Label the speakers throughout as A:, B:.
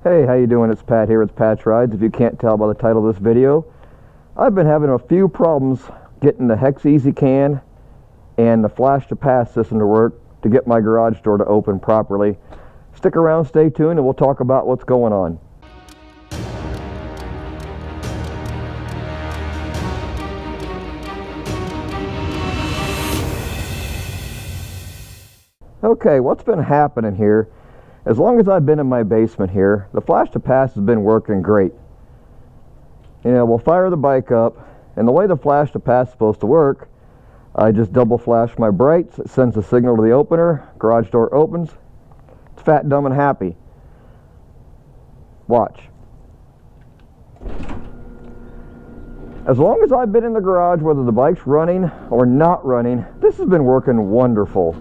A: Hey, how you doing? It's Pat here with Pat's Rides. If you can't tell by the title of this video, I've been having a few problems getting the HexEz Can and the Flash2Pass system to work to get my garage door to open properly. Stick around, stay tuned, and we'll talk about what's going on. Okay, what's been happening here? As long as I've been in my basement here, the Flash2Pass has been working great. You know, we'll fire the bike up, and the way the Flash2Pass is supposed to work, I just double flash my brights, it sends a signal to the opener, garage door opens, it's fat, dumb, and happy. Watch. As long as I've been in the garage, whether the bike's running or not running, this has been working wonderful.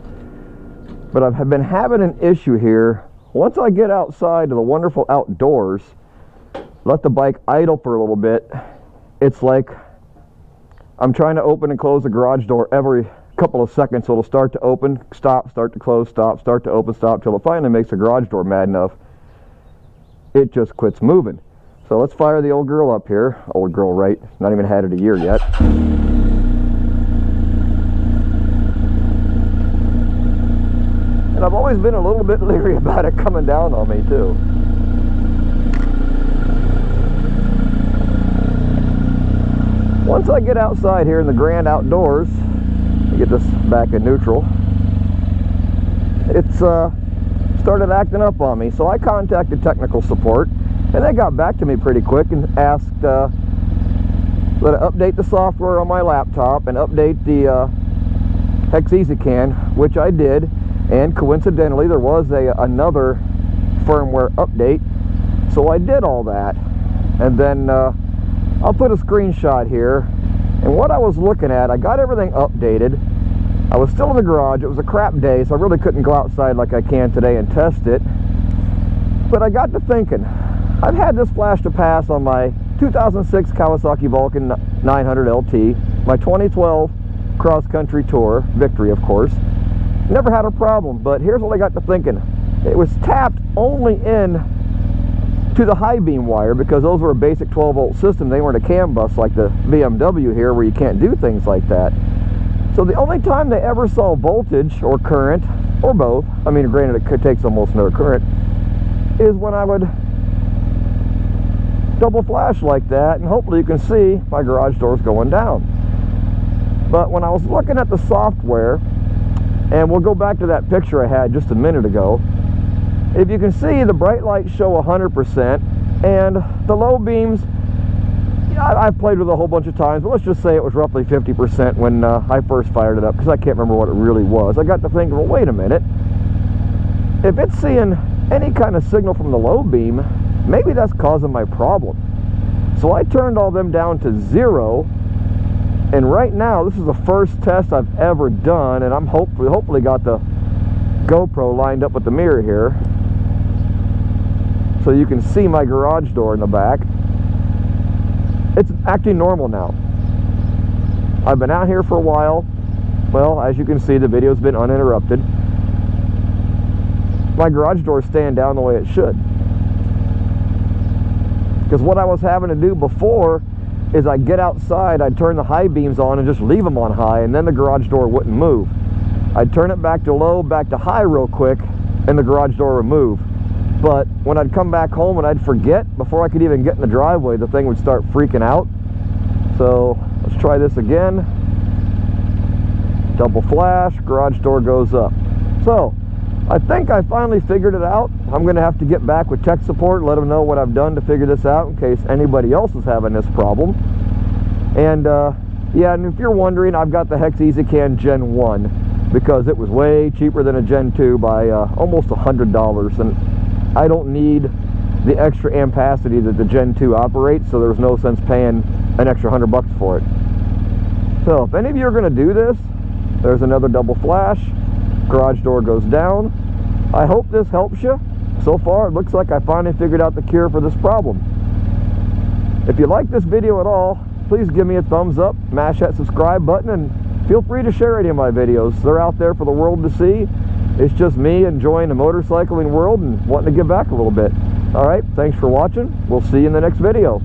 A: But I've been having an issue here. Once I get outside to the wonderful outdoors, let the bike idle for a little bit, it's like I'm trying to open and close the garage door every couple of seconds, so it'll start to open, stop, start to close, stop, start to open, stop, till it finally makes the garage door mad enough it just quits moving. So let's fire the old girl up here. Old girl, right? Not even had it a year yet. I've always been a little bit leery about it coming down on me too. Once I get outside here in the grand outdoors, get this back in neutral, it's started acting up on me. So I contacted technical support, and they got back to me pretty quick and asked that I update the software on my laptop and update the HexEz Can, which I did. And coincidentally, there was another firmware update, so I did all that. And then I'll put a screenshot here. And what I was looking at, I got everything updated. I was still in the garage. It was a crap day, so I really couldn't go outside like I can today and test it. But I got to thinking, I've had this Flash2Pass on my 2006 Kawasaki Vulcan 900 LT, my 2012 cross-country tour, Victory of course. Never had a problem, but here's what I got to thinking. It was tapped only in to the high beam wire, because those were a basic 12-volt system. They weren't a CAN bus like the BMW here, where you can't do things like that. So the only time they ever saw voltage or current, or both, I mean, granted it takes almost no current, is when I would double flash like that, and hopefully you can see my garage door's going down. But when I was looking at the software, and we'll go back to that picture I had just a minute ago. If you can see, the bright lights show 100%, and the low beams, I've played with it a whole bunch of times, but let's just say it was roughly 50% when I first fired it up, because I can't remember what it really was. I got to thinking, well, wait a minute. If it's seeing any kind of signal from the low beam, maybe that's causing my problem. So I turned all them down to 0. And right now, this is the first test I've ever done, and I'm hopefully got the GoPro lined up with the mirror here, so you can see my garage door in the back. It's acting normal now. I've been out here for a while. Well, as you can see, the video's been uninterrupted. My garage door is staying down the way it should. Because what I was having to do before is I'd get outside, I'd turn the high beams on and just leave them on high, and then the garage door wouldn't move. I'd turn it back to low, back to high real quick, and the garage door would move. But when I'd come back home and I'd forget, before I could even get in the driveway, the thing would start freaking out. So let's try this again. Double flash, garage door goes up. So I think I finally figured it out. I'm going to have to get back with tech support, let them know what I've done to figure this out in case anybody else is having this problem. And yeah, and if you're wondering, I've got the HexEz Can Gen 1 because it was way cheaper than a Gen 2 by almost $100, and I don't need the extra ampacity that the Gen 2 operates, so there's no sense paying an extra $100 for it. So if any of you are going to do this, there's another double flash. Garage door goes down. I hope this helps you. So far, it looks like I finally figured out the cure for this problem. If you like this video at all, please give me a thumbs up, mash that subscribe button, and feel free to share any of my videos. They're out there for the world to see. It's just me enjoying the motorcycling world and wanting to give back a little bit. All right, thanks for watching. We'll see you in the next video.